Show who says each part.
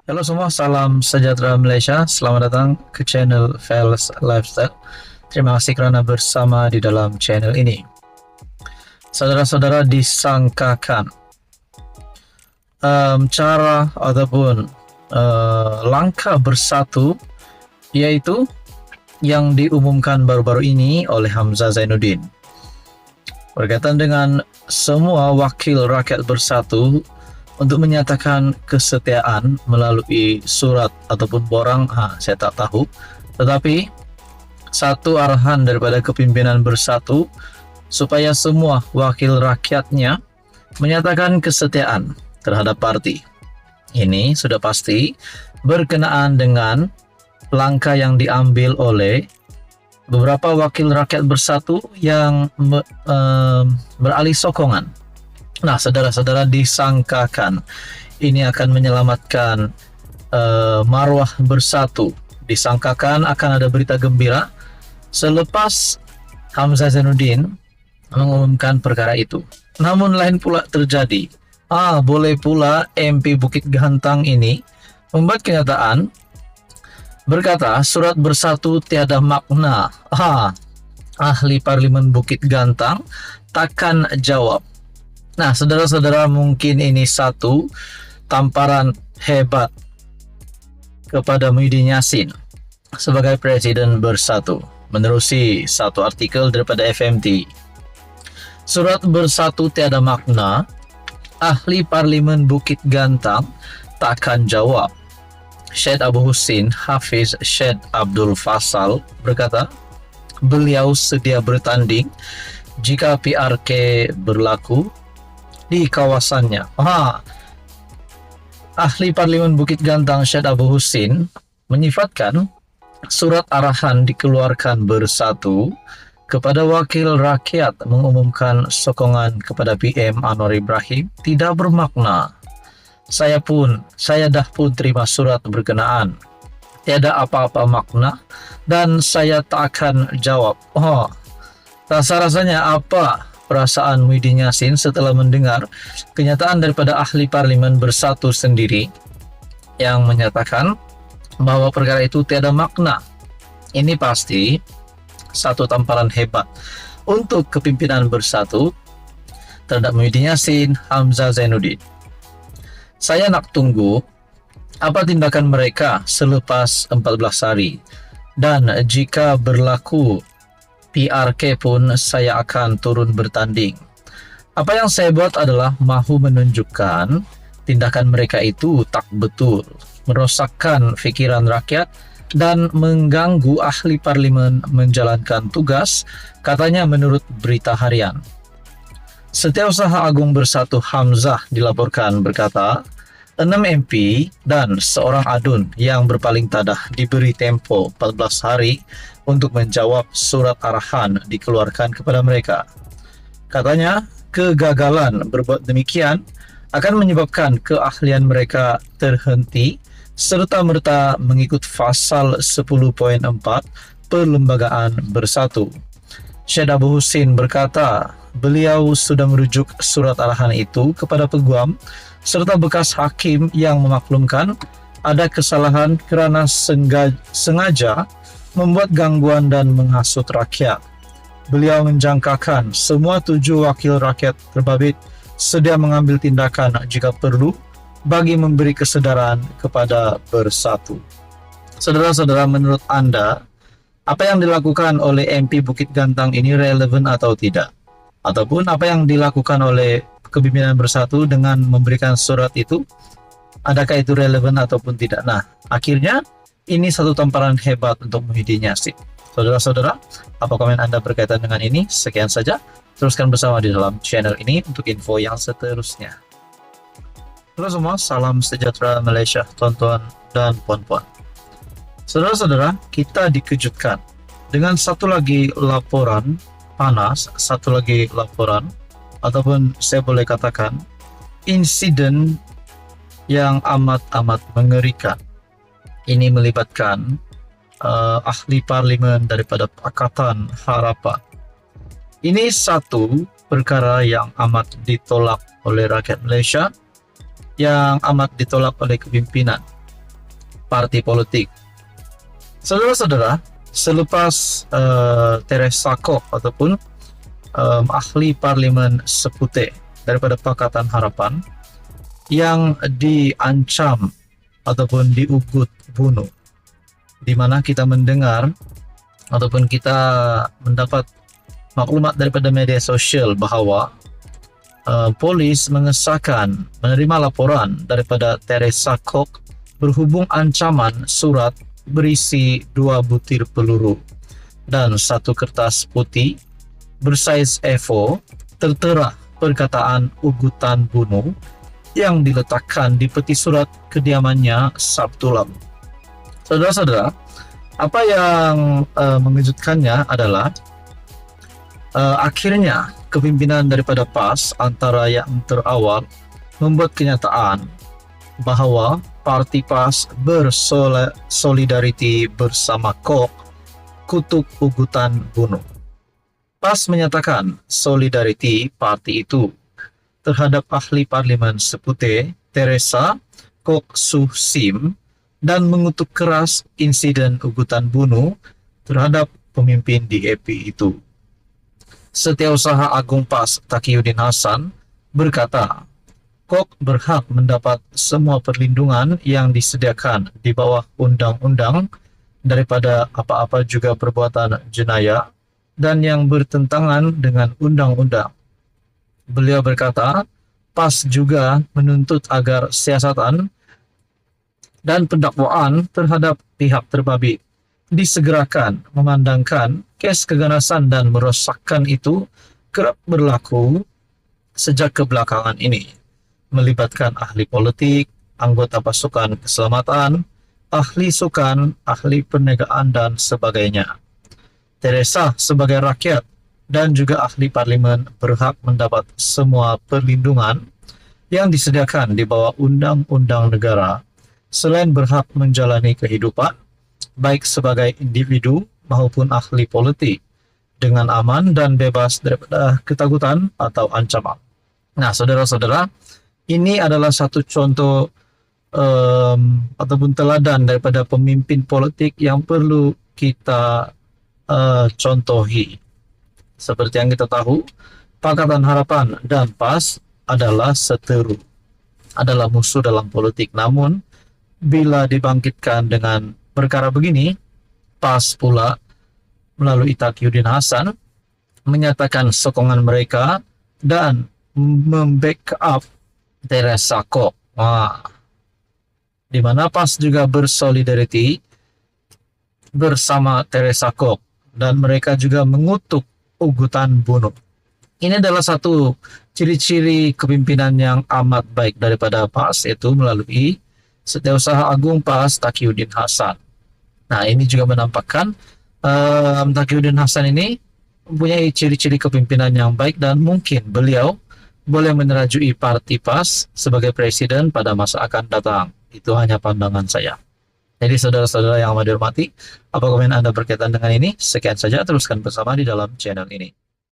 Speaker 1: Halo semua, salam sejahtera Malaysia. Selamat datang ke channel Fels Lifestyle. Terima kasih kerana bersama di dalam channel ini. Saudara-saudara, disangkakan cara ataupun langkah bersatu, yaitu yang diumumkan baru-baru ini oleh Hamzah Zainuddin berkaitan dengan semua wakil rakyat bersatu untuk menyatakan kesetiaan melalui surat ataupun borang, saya tak tahu, tetapi satu arahan daripada kepimpinan bersatu supaya semua wakil rakyatnya menyatakan kesetiaan terhadap parti. Ini sudah pasti berkenaan dengan langkah yang diambil oleh beberapa wakil rakyat bersatu yang beralih sokongan. Nah, saudara-saudara, disangkakan ini akan menyelamatkan marwah bersatu. Disangkakan akan ada berita gembira selepas Hamzah Zainuddin mengumumkan perkara itu. Namun lain pula terjadi. Boleh pula MP Bukit Gantang ini membuat kenyataan berkata surat bersatu tiada makna. Ahli Parlimen Bukit Gantang takkan jawab. Nah, saudara-saudara, mungkin ini satu tamparan hebat kepada Muhyiddin Yassin sebagai Presiden Bersatu. Menerusi satu artikel daripada FMT, surat bersatu tiada makna, ahli Parlimen Bukit Gantang takkan jawab. Syed Abu Husin Hafiz Syed Abdul Fasal berkata, beliau sedia bertanding jika PRK berlaku di kawasannya. Ahli Parlimen Bukit Gantang Syed Abu Husin menyifatkan surat arahan dikeluarkan bersatu kepada wakil rakyat mengumumkan sokongan kepada PM Anwar Ibrahim tidak bermakna. Saya dah pun terima surat berkenaan. Tiada apa-apa makna dan saya tak akan jawab. Rasa-rasanya apa perasaan Muhyiddin Yassin setelah mendengar kenyataan daripada ahli Parlimen Bersatu sendiri yang menyatakan bahwa perkara itu tiada makna. Ini pasti satu tamparan hebat untuk kepimpinan Bersatu terhadap Muhyiddin Yassin, Hamzah Zainuddin. Saya nak tunggu apa tindakan mereka selepas 14 hari, dan jika berlaku PRK pun saya akan turun bertanding. Apa yang saya buat adalah mahu menunjukkan tindakan mereka itu tak betul, merosakkan fikiran rakyat dan mengganggu ahli parlimen menjalankan tugas, katanya menurut berita harian. Setiausaha Agung Bersatu Hamzah dilaporkan berkata, 6 MP dan seorang adun yang berpaling tadah diberi tempo 14 hari untuk menjawab surat arahan dikeluarkan kepada mereka. Katanya, kegagalan berbuat demikian akan menyebabkan keahlian mereka terhenti serta-merta mengikut pasal 10.4 Perlembagaan Bersatu. Syed Abu Husin berkata, beliau sudah merujuk surat arahan itu kepada peguam serta bekas hakim yang memaklumkan ada kesalahan kerana sengaja membuat gangguan dan menghasut rakyat. Beliau menjangkakan semua 7 wakil rakyat terbabit sedia mengambil tindakan jika perlu bagi memberi kesedaran kepada Bersatu. Saudara-saudara, menurut Anda, apa yang dilakukan oleh MP Bukit Gantang ini relevan atau tidak? Ataupun apa yang dilakukan oleh kepimpinan Bersatu dengan memberikan surat itu, adakah itu relevan ataupun tidak? Nah, akhirnya ini satu tamparan hebat untuk Muhyiddin Yassin. Saudara-saudara, apa komen Anda berkaitan dengan ini? Sekian saja, teruskan bersama di dalam channel ini untuk info yang seterusnya. Halo semua, salam sejahtera Malaysia, tuan-tuan dan puan-puan. Saudara-saudara, kita dikejutkan dengan satu lagi laporan panas, satu lagi laporan ataupun saya boleh katakan insiden yang amat-amat mengerikan. Ini melibatkan ahli parlimen daripada Pakatan Harapan. Ini satu perkara yang amat ditolak oleh rakyat Malaysia, yang amat ditolak oleh kepimpinan. partai politik. Saudara-saudara, selepas Teresa Kok ataupun ahli parlimen Seputeh daripada Pakatan Harapan yang diancam ataupun diugut bunuh, di mana kita mendengar ataupun kita mendapat maklumat daripada media sosial bahawa polis mengesahkan menerima laporan daripada Teresa Kok berhubung ancaman surat berisi 2 butir peluru dan 1 kertas putih bersaiz A4 tertera perkataan ugutan bunuh yang diletakkan di peti surat kediamannya Sabtu lalu. Saudara-saudara, apa yang mengejutkannya adalah akhirnya kepimpinan daripada PAS antara yang terawal membuat kenyataan bahawa parti PAS bersolidariti bersama Kok kutuk ugutan bunuh. PAS menyatakan solidariti parti itu terhadap ahli parlimen Seputeh Teresa Kok Suu Sim dan mengutuk keras insiden ugutan bunuh terhadap pemimpin DAP itu. Setiausaha Agung PAS Taqiyuddin Hasan berkata, Kok berhak mendapat semua perlindungan yang disediakan di bawah undang-undang daripada apa-apa juga perbuatan jenayah dan yang bertentangan dengan undang-undang. Beliau berkata, PAS juga menuntut agar siasatan dan pendakwaan terhadap pihak terbabit disegerakan, memandangkan kes keganasan dan merosakkan itu kerap berlaku sejak kebelakangan ini, melibatkan ahli politik, anggota pasukan keselamatan, ahli sukan, ahli perniagaan, dan sebagainya. Teresa sebagai rakyat dan juga ahli parlimen berhak mendapat semua perlindungan yang disediakan di bawah undang-undang negara, selain berhak menjalani kehidupan, baik sebagai individu maupun ahli politik, dengan aman dan bebas daripada ketakutan atau ancaman. Nah, saudara-saudara, ini adalah satu contoh ataupun teladan daripada pemimpin politik yang perlu kita contohi. Seperti yang kita tahu, Pakatan Harapan dan PAS adalah seteru, adalah musuh dalam politik. Namun, bila dibangkitkan dengan perkara begini, PAS pula melalui Taqiyuddin Hasan menyatakan sokongan mereka dan membackup Teresa Kok, di mana PAS juga bersolidariti bersama Teresa Kok dan mereka juga mengutuk ugutan bunuh. Ini adalah satu ciri-ciri kepimpinan yang amat baik daripada PAS, yaitu melalui Setiausaha Agung PAS Taqiyuddin Hasan. Nah, ini juga menampakkan Taqiyuddin Hasan ini mempunyai ciri-ciri kepimpinan yang baik dan mungkin beliau boleh menerajui parti PAS sebagai presiden pada masa akan datang. Itu hanya pandangan saya. Jadi saudara-saudara yang amat dihormati, apa komen Anda berkaitan dengan ini? Sekian saja, teruskan bersama di dalam channel ini.